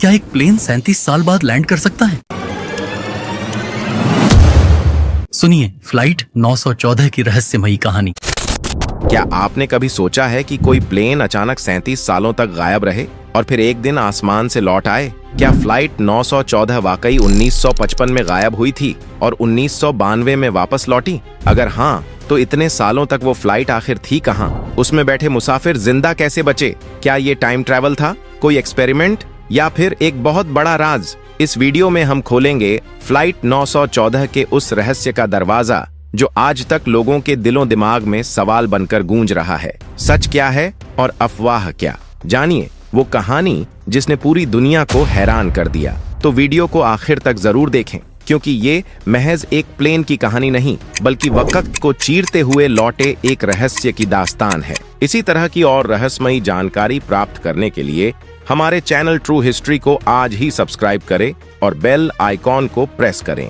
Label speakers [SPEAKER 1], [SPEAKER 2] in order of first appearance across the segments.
[SPEAKER 1] क्या एक प्लेन 37 साल बाद लैंड कर सकता है? सुनिए फ्लाइट 914 की रहस्यमयी कहानी।
[SPEAKER 2] क्या आपने कभी सोचा है कि कोई प्लेन अचानक 37 सालों तक गायब रहे और फिर एक दिन आसमान से लौट आए? क्या फ्लाइट 914 वाकई 1955 में गायब हुई थी और 1992 में वापस लौटी? अगर हाँ, तो इतने सालों तक वो फ्लाइट आखिर थी कहाँ? उसमें बैठे मुसाफिर जिंदा कैसे बचे? क्या ये टाइम ट्रैवल था, कोई एक्सपेरिमेंट, या फिर एक बहुत बड़ा राज? इस वीडियो में हम खोलेंगे फ्लाइट 914 के उस रहस्य का दरवाजा जो आज तक लोगों के दिलों दिमाग में सवाल बनकर गूंज रहा है। सच क्या है और अफवाह क्या? जानिए वो कहानी जिसने पूरी दुनिया को हैरान कर दिया। तो वीडियो को आखिर तक जरूर देखें, क्योंकि ये महज एक प्लेन की कहानी नहीं, बल्कि वक्त को चीरते हुए लौटे एक रहस्य की दास्तान है। इसी तरह की और रहस्यमयी जानकारी प्राप्त करने के लिए हमारे चैनल ट्रू हिस्ट्री को आज ही सब्सक्राइब करें और बेल आइकॉन को प्रेस करें।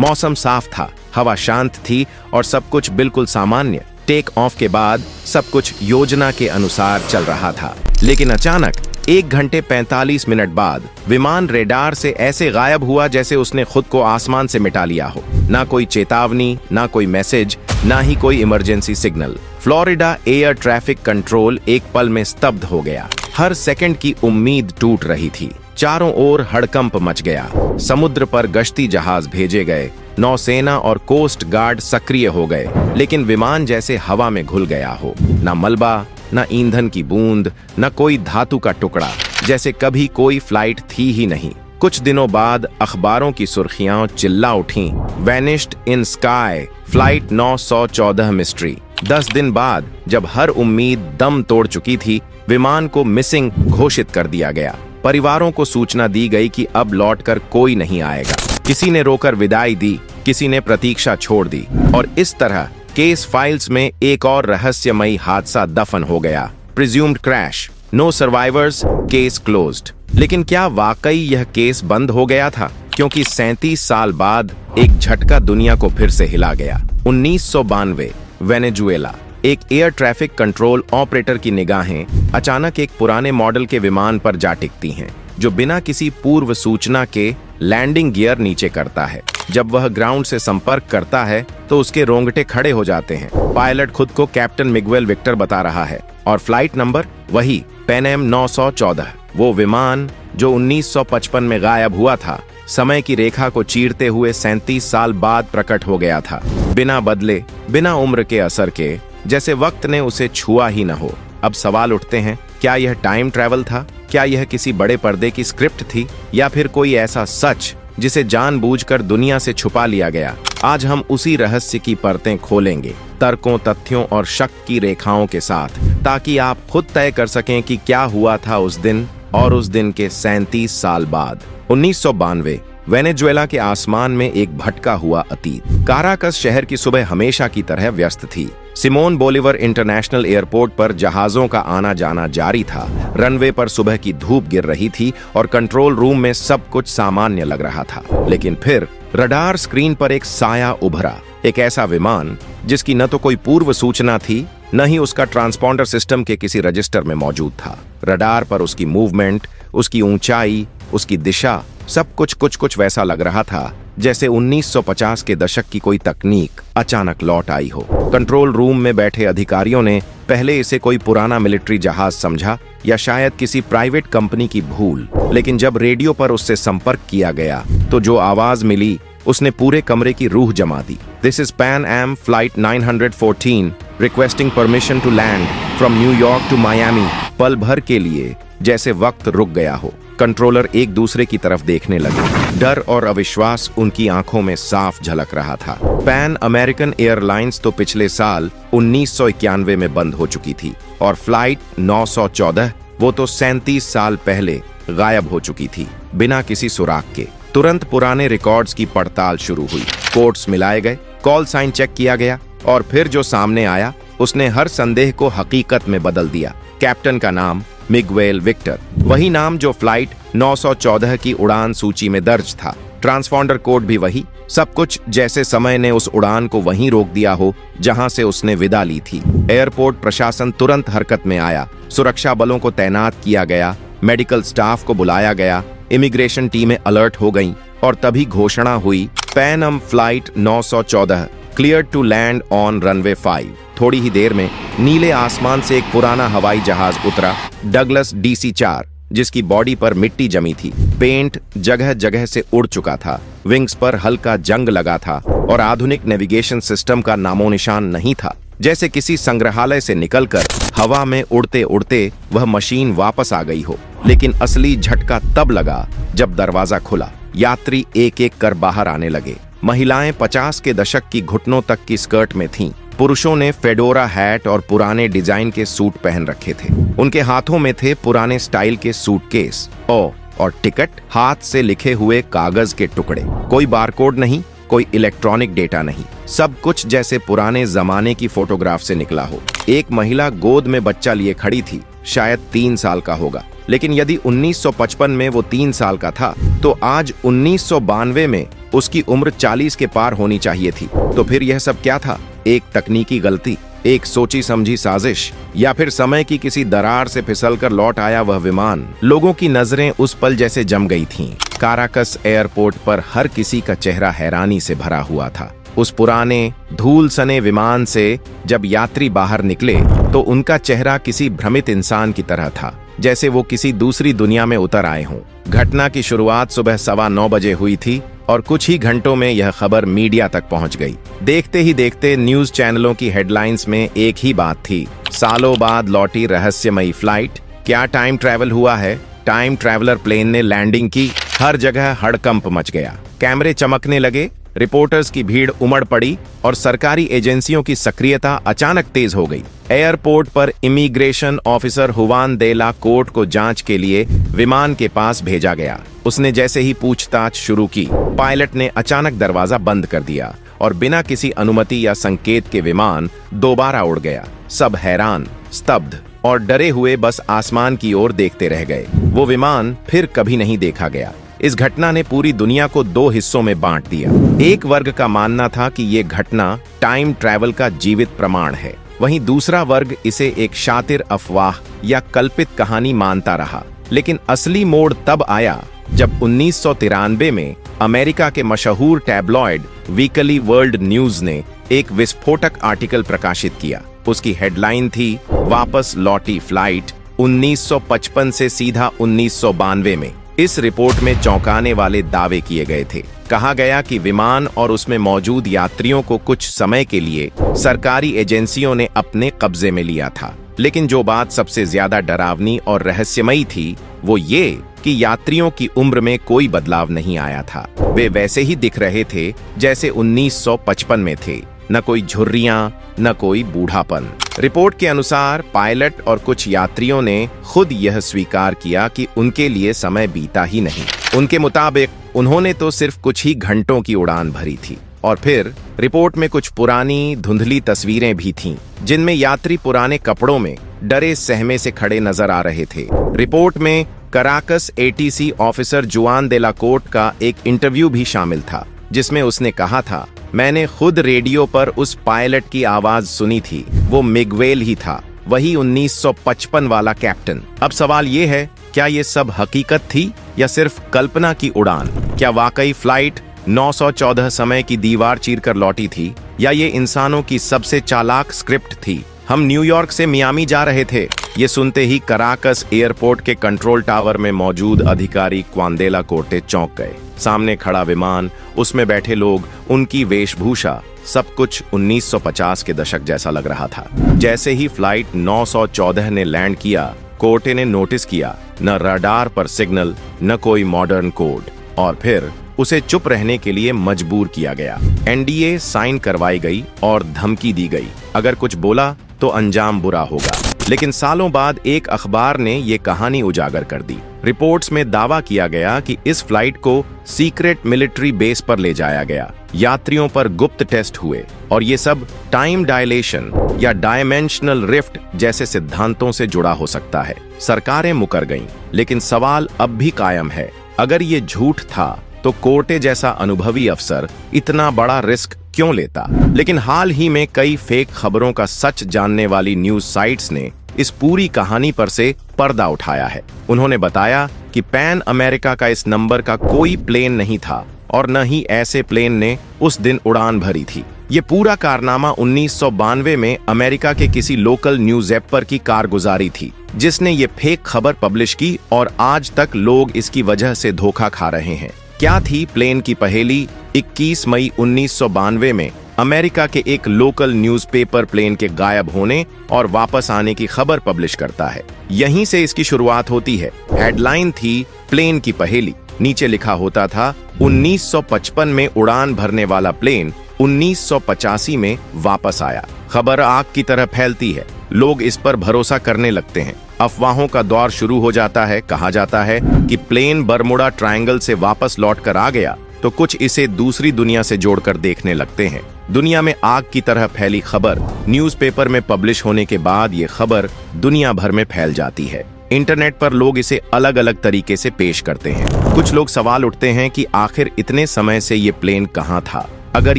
[SPEAKER 2] मौसम साफ था, हवा शांत थी और सब कुछ बिल्कुल सामान्य। टेक ऑफ के बाद सब कुछ योजना के अनुसार चल रहा था, लेकिन अचानक 1 घंटे 45 मिनट बाद विमान रेडार से ऐसे गायब हुआ जैसे उसने खुद को आसमान से मिटा लिया हो। ना कोई चेतावनी, ना कोई मैसेज, ना ही कोई emergency signal. Florida air traffic control एक पल में स्तब्ध हो गया। हर सेकंड की उम्मीद टूट रही थी। चारों ओर हड़कंप मच गया। समुद्र पर गश्ती जहाज भेजे गए, नौसेना और कोस्ट गार्ड सक्रिय हो गए, लेकिन विमान जैसे हवा में घुल गया हो। न मलबा, न ईंधन की बूंद, न कोई धातु का टुकड़ा, जैसे कभी कोई फ्लाइट थी ही नहीं। कुछ दिनों बाद अखबारों की सुर्खियां चिल्ला उठीं, vanished in sky, flight 914 mystery. 10 दिन बाद जब हर उम्मीद दम तोड़ चुकी थी, विमान को मिसिंग घोषित कर दिया गया। परिवारों को सूचना दी गई कि अब लौटकर कोई नहीं आएगा। किसी ने रोकर विदाई दी, किसी ने प्रतीक्षा छोड़ दी, और इस तरह केस फाइल्स में एक और रहस्यमयी हादसा दफन हो गया। Presumed crash, no survivors, case closed. लेकिन क्या वाकई यह केस बंद हो गया था? क्योंकि 37 साल बाद एक झटका दुनिया को फिर से हिला गया। 1992 वेनेजुएला। एक एयर ट्रैफिक कंट्रोल ऑपरेटर की निगाहें अचानक एक पुराने मॉडल के विमान पर जा टिकती हैं, जो बिना किसी पूर्व सूचना के लैंडिंग गियर नीचे करता है। जब वह ग्राउंड से संपर्क करता है तो उसके रोंगटे खड़े हो जाते हैं। पायलट खुद को कैप्टन मिगुएल विक्टर बता रहा है और फ्लाइट नंबर वही पैन एम 914। वो विमान जो 1955 में गायब हुआ था, समय की रेखा को चीरते हुए 37 साल बाद प्रकट हो गया था। बिना बदले, बिना उम्र के असर के, जैसे वक्त ने उसे छुआ ही न हो। अब सवाल उठते हैं, क्या यह टाइम ट्रैवल था? क्या यह किसी बड़े पर्दे की स्क्रिप्ट थी, या फिर कोई ऐसा सच जिसे जानबूझकर दुनिया से छुपा लिया गया? आज हम उसी रहस्य की परतें खोलेंगे, तर्कों, तथ्यों और शक की रेखाओं के साथ, ताकि आप खुद तय कर सकें कि क्या हुआ था उस दिन और उस दिन के 37 साल बाद। 1992 वेनेजुएला के आसमान में एक भटका हुआ अतीत। काराकस शहर की सुबह हमेशा की तरह व्यस्त थी। सिमोन बोलिवर इंटरनेशनल एयरपोर्ट पर जहाजों का आना जाना जारी था। रनवे पर सुबह की धूप गिर रही थी और कंट्रोल रूम में सब कुछ सामान्य लग रहा था। लेकिन फिर रडार स्क्रीन पर एक साया उभरा। एक ऐसा विमान जिसकी न तो कोई पूर्व सूचना थी, न ही उसका ट्रांसपॉन्डर सिस्टम के किसी रजिस्टर में मौजूद था। रडार पर उसकी मूवमेंट, उसकी ऊंचाई, उसकी दिशा, सब कुछ वैसा लग रहा था जैसे 1950 के दशक की कोई तकनीक अचानक लौट आई हो। कंट्रोल रूम में बैठे अधिकारियों ने पहले इसे कोई पुराना मिलिट्री जहाज समझा या शायद किसी प्राइवेट कंपनी की भूल, लेकिन जब रेडियो पर उससे संपर्क किया गया तो जो आवाज मिली उसने पूरे कमरे की रूह जमा दी। This is Pan Am flight 914 requesting permission to land from New York to Miami. पल भर के लिए जैसे वक्त रुक गया हो। कंट्रोलर एक दूसरे की तरफ देखने लगे। डर और अविश्वास उनकी आंखों में साफ झलक रहा था। पैन अमेरिकन एयरलाइंस तो पिछले साल 1991 में बंद हो चुकी थी, और फ्लाइट 914 वो तो 37 साल पहले गायब हो चुकी थी, बिना किसी सुराग के। तुरंत पुराने रिकॉर्ड्स की पड़ताल शुरू हुई। कोड्स मिलाए गए, कॉल साइन चेक किया गया, और फिर जो सामने आया उसने हर संदेह को हकीकत में बदल दिया। कैप्टन का नाम मिगुएल विक्टर, वही नाम जो फ्लाइट 914 की उड़ान सूची में दर्ज था। ट्रांसपॉन्डर कोड भी वही। सब कुछ जैसे समय ने उस उड़ान को वहीं रोक दिया हो जहां से उसने विदा ली थी। एयरपोर्ट प्रशासन तुरंत हरकत में आया। सुरक्षा बलों को तैनात किया गया, मेडिकल स्टाफ को बुलाया गया इमिग्रेशन टीमें अलर्ट हो गईं और तभी घोषणा हुई, Pan Am flight 914 clear to land on runway 5। थोड़ी ही देर में नीले आसमान से एक पुराना हवाई जहाज उतरा, डगलस DC-4, जिसकी बॉडी पर मिट्टी जमी थी। पेंट जगह जगह से उड़ चुका था, विंग्स पर हल्का जंग लगा था और आधुनिक नेविगेशन सिस्टम का नामो निशान नहीं था। जैसे किसी संग्रहालय से निकलकर हवा में उड़ते उड़ते वह मशीन वापस आ गई हो। लेकिन असली झटका तब लगा जब दरवाजा खुला। यात्री एक एक कर बाहर आने लगे। महिलाएं 50 के दशक की घुटनों तक की स्कर्ट में थीं। पुरुषों ने फेडोरा हैट और पुराने डिजाइन के सूट पहन रखे थे। उनके हाथों में थे पुराने स्टाइल के सूटकेस और टिकट, हाथ से लिखे हुए कागज के टुकड़े। कोई बारकोड नहीं, कोई इलेक्ट्रॉनिक डेटा नहीं, सब कुछ जैसे पुराने जमाने की फोटोग्राफ से निकला हो। एक महिला गोद में बच्चा लिए खड़ी थी, शायद 3 साल का होगा। लेकिन यदि 1955 में वो 3 साल का था, तो आज 1992 में उसकी उम्र 40 के पार होनी चाहिए थी। तो फिर यह सब क्या था? एक तकनीकी गलती, एक सोची समझी साजिश, या फिर समय की किसी दरार से फिसलकर लौट आया वह विमान? लोगों की नजरें उस पल जैसे जम गई थीं। काराकस एयरपोर्ट पर हर किसी का चेहरा हैरानी से भरा हुआ था। उस पुराने धूल सने विमान से जब यात्री बाहर निकले तो उनका चेहरा किसी भ्रमित इंसान की तरह था, जैसे वो किसी दूसरी दुनिया में उतर आए हों। घटना की शुरुआत सुबह 9:15 बजे हुई थी और कुछ ही घंटों में यह खबर मीडिया तक पहुंच गई। देखते ही देखते न्यूज चैनलों की हेडलाइंस में एक ही बात थी, सालों बाद लौटी रहस्यमयी फ्लाइट। क्या टाइम ट्रैवल हुआ है? टाइम ट्रैवलर प्लेन ने लैंडिंग की। हर जगह हड़कंप मच गया। कैमरे चमकने लगे, रिपोर्टर्स की भीड़ उमड़ पड़ी और सरकारी एजेंसियों की सक्रियता अचानक तेज हो गई। एयरपोर्ट पर इमिग्रेशन ऑफिसर हुवान दे ला कोर्ट को जांच के लिए विमान के पास भेजा गया। उसने जैसे ही पूछताछ शुरू की, पायलट ने अचानक दरवाजा बंद कर दिया और बिना किसी अनुमति या संकेत के विमान दोबारा उड़ गया। सब हैरान, स्तब्ध और डरे हुए बस आसमान की ओर देखते रह गए। वो विमान फिर कभी नहीं देखा गया। इस घटना ने पूरी दुनिया को 2 हिस्सों में बांट दिया। एक वर्ग का मानना था कि ये घटना टाइम ट्रैवल का जीवित प्रमाण है, वहीं दूसरा वर्ग इसे एक शातिर अफवाह या कल्पित कहानी मानता रहा। लेकिन असली मोड़ तब आया जब 1993 में अमेरिका के मशहूर टैबलॉइड वीकली वर्ल्ड न्यूज ने एक विस्फोटक आर्टिकल प्रकाशित किया। उसकी हेडलाइन थी, वापस लौटी फ्लाइट 1955 से सीधा 1992 में। इस रिपोर्ट में चौंकाने वाले दावे किए गए थे। कहा गया कि विमान और उसमें मौजूद यात्रियों को कुछ समय के लिए सरकारी एजेंसियों ने अपने कब्जे में लिया था। लेकिन जो बात सबसे ज्यादा डरावनी और रहस्यमयी थी, वो ये कि यात्रियों की उम्र में कोई बदलाव नहीं आया था। वे वैसे ही दिख रहे थे जैसे 1955 में थे। न कोई झुर्रियां, न कोई बूढ़ापन। रिपोर्ट के अनुसार पायलट और कुछ यात्रियों ने खुद यह स्वीकार किया कि उनके लिए समय बीता ही नहीं। उनके मुताबिक उन्होंने तो सिर्फ कुछ ही घंटों की उड़ान भरी थी। और फिर रिपोर्ट में कुछ पुरानी धुंधली तस्वीरें भी थीं, जिनमें यात्री पुराने कपड़ों में डरे सहमे से खड़े नजर आ रहे थे। रिपोर्ट में कराकस ATC ऑफिसर जुआन दे ला कोर्ट का एक इंटरव्यू भी शामिल था, जिसमें उसने कहा था, मैंने खुद रेडियो पर उस पायलट की आवाज सुनी थी। वो मिगवेल ही था, वही 1955 वाला कैप्टन। अब सवाल ये है, क्या ये सब हकीकत थी या सिर्फ कल्पना की उड़ान? क्या वाकई फ्लाइट 914 समय की दीवार चीरकर लौटी थी, या ये इंसानों की सबसे चालाक स्क्रिप्ट थी? हम न्यूयॉर्क से मियामी जा रहे थे। ये सुनते ही कराकस एयरपोर्ट के कंट्रोल टावर में मौजूद अधिकारी क्वांदेला कोर्टे चौंक गए। सामने खड़ा विमान, उसमें बैठे लोग, उनकी वेशभूषा, सब कुछ 1950 के दशक जैसा लग रहा था। जैसे ही फ्लाइट 914 ने लैंड किया, कोर्टे ने नोटिस किया, न रडार पर सिग्नल, न कोई मॉडर्न कोड, और फिर उसे चुप रहने के लिए मजबूर किया गया। NDA साइन करवाई गई और धमकी दी गई, अगर कुछ बोला तो अंजाम बुरा होगा। लेकिन सालों बाद एक अखबार ने ये कहानी उजागर कर दी। रिपोर्ट्स में दावा किया गया कि इस फ्लाइट को सीक्रेट मिलिट्री बेस पर ले जाया गया। यात्रियों पर गुप्त टेस्ट हुए और ये सब टाइम डायलेशन या डायमेंशनल रिफ्ट जैसे सिद्धांतों से जुड़ा हो सकता है। सरकारें मुकर गईं, लेकिन सवाल अब भी कायम है, अगर ये झूठ था तो कोर्टे जैसा अनुभवी अफसर इतना बड़ा रिस्क क्यों लेता? लेकिन हाल ही में कई फेक खबरों का सच जानने वाली न्यूज साइट्स ने इस पूरी कहानी पर से पर्दा उठाया है। उन्होंने बताया कि पैन अमेरिका का इस नंबर का कोई प्लेन नहीं था और न ही ऐसे प्लेन ने उस दिन उड़ान भरी थी। ये पूरा कारनामा 1992 में अमेरिका के किसी लोकल न्यूज एपर की कारगुजारी थी, जिसने ये फेक खबर पब्लिश की और आज तक लोग इसकी वजह से धोखा खा रहे हैं। क्या थी प्लेन की पहेली? 21 मई 1992 में अमेरिका के एक लोकल न्यूज़पेपर प्लेन के गायब होने और वापस आने की खबर पब्लिश करता है। यहीं से इसकी शुरुआत होती है। हेडलाइन थी प्लेन की पहेली। नीचे लिखा होता था 1955 में उड़ान भरने वाला प्लेन 1985 में वापस आया। खबर आग की तरह फैलती है, लोग इस पर भरोसा करने लगते हैं। अफवाहों का दौर शुरू हो जाता है। कहा जाता है कि प्लेन बरमुडा ट्रायंगल से वापस लौट कर आ गया, तो कुछ इसे दूसरी दुनिया से जोड़कर देखने लगते हैं। दुनिया में आग की तरह फैली खबर न्यूज़पेपर में पब्लिश होने के बाद ये खबर दुनिया भर में फैल जाती है। इंटरनेट पर लोग इसे अलग अलग तरीके से पेश करते हैं। कुछ लोग सवाल उठते हैं कि आखिर इतने समय से ये प्लेन कहाँ था? अगर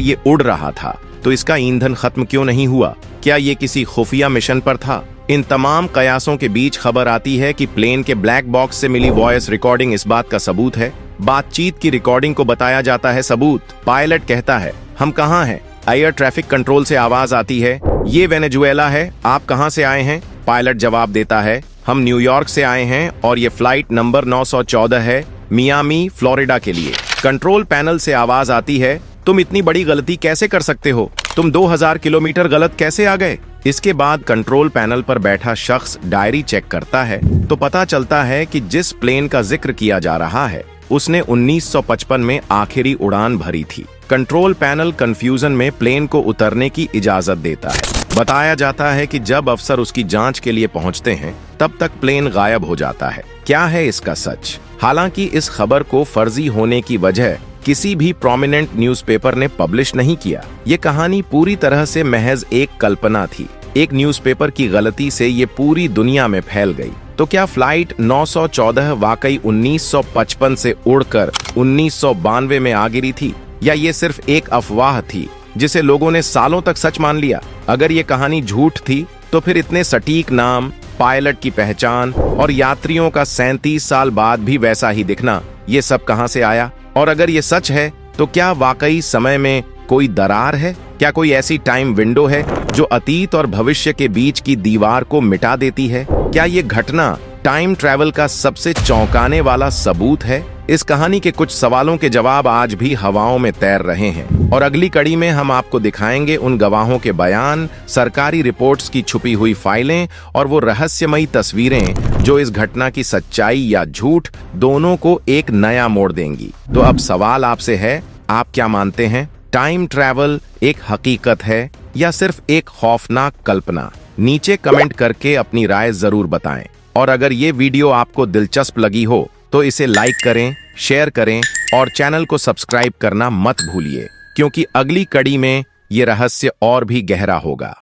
[SPEAKER 2] ये उड़ रहा था तो इसका ईंधन खत्म क्यों नहीं हुआ? क्या ये किसी खुफिया मिशन पर था? इन तमाम कयासों के बीच खबर आती है कि प्लेन के ब्लैक बॉक्स से मिली वॉइस रिकॉर्डिंग इस बात का सबूत है। बातचीत की रिकॉर्डिंग को बताया जाता है सबूत। पायलट कहता है, हम कहाँ हैं? एयर ट्रैफिक कंट्रोल से आवाज आती है, ये वेनेजुएला है, आप कहाँ से आए हैं? पायलट जवाब देता है, हम न्यूयॉर्क से आए हैं और ये फ्लाइट नंबर 914 है, मियामी फ्लोरिडा के लिए। कंट्रोल पैनल से आवाज आती है, तुम इतनी बड़ी गलती कैसे कर सकते हो? तुम 2000 किलोमीटर गलत कैसे आ गए? इसके बाद कंट्रोल पैनल पर बैठा शख्स डायरी चेक करता है तो पता चलता है कि जिस प्लेन का जिक्र किया जा रहा है उसने 1955 में आखिरी उड़ान भरी थी। कंट्रोल पैनल कंफ्यूजन में प्लेन को उतरने की इजाजत देता है। बताया जाता है कि जब अफसर उसकी जांच के लिए पहुंचते हैं तब तक प्लेन गायब हो जाता है। क्या है इसका सच? हालांकि इस खबर को फर्जी होने की वजह किसी भी प्रोमिनेंट न्यूज़पेपर ने पब्लिश नहीं किया। ये कहानी पूरी तरह से महज एक कल्पना थी। एक न्यूज़पेपर की गलती से ये पूरी दुनिया में फैल गई। तो क्या फ्लाइट 914 वाकई 1955 से उड़कर 1992 में आ गिरी थी, या ये सिर्फ एक अफवाह थी जिसे लोगों ने सालों तक सच मान लिया? अगर ये कहानी झूठ थी तो फिर इतने सटीक नाम, पायलट की पहचान और यात्रियों का 37 साल बाद भी वैसा ही दिखना, ये सब कहां से आया? और अगर ये सच है तो क्या वाकई समय में कोई दरार है? क्या कोई ऐसी टाइम विंडो है जो अतीत और भविष्य के बीच की दीवार को मिटा देती है? क्या ये घटना टाइम ट्रैवल का सबसे चौंकाने वाला सबूत है? इस कहानी के कुछ सवालों के जवाब आज भी हवाओं में तैर रहे हैं और अगली कड़ी में हम आपको दिखाएंगे उन गवाहों के बयान, सरकारी रिपोर्ट्स की छुपी हुई फाइलें और वो रहस्यमयी तस्वीरें जो इस घटना की सच्चाई या झूठ दोनों को एक नया मोड़ देंगी। तो अब सवाल आपसे है, आप क्या मानते हैं? टाइम ट्रैवल एक हकीकत है या सिर्फ एक खौफनाक कल्पना? नीचे कमेंट करके अपनी राय जरूर बताएं। और अगर ये वीडियो आपको दिलचस्प लगी हो तो इसे लाइक करें, शेयर करें और चैनल को सब्सक्राइब करना मत भूलिए, क्योंकि अगली कड़ी में ये रहस्य और भी गहरा होगा।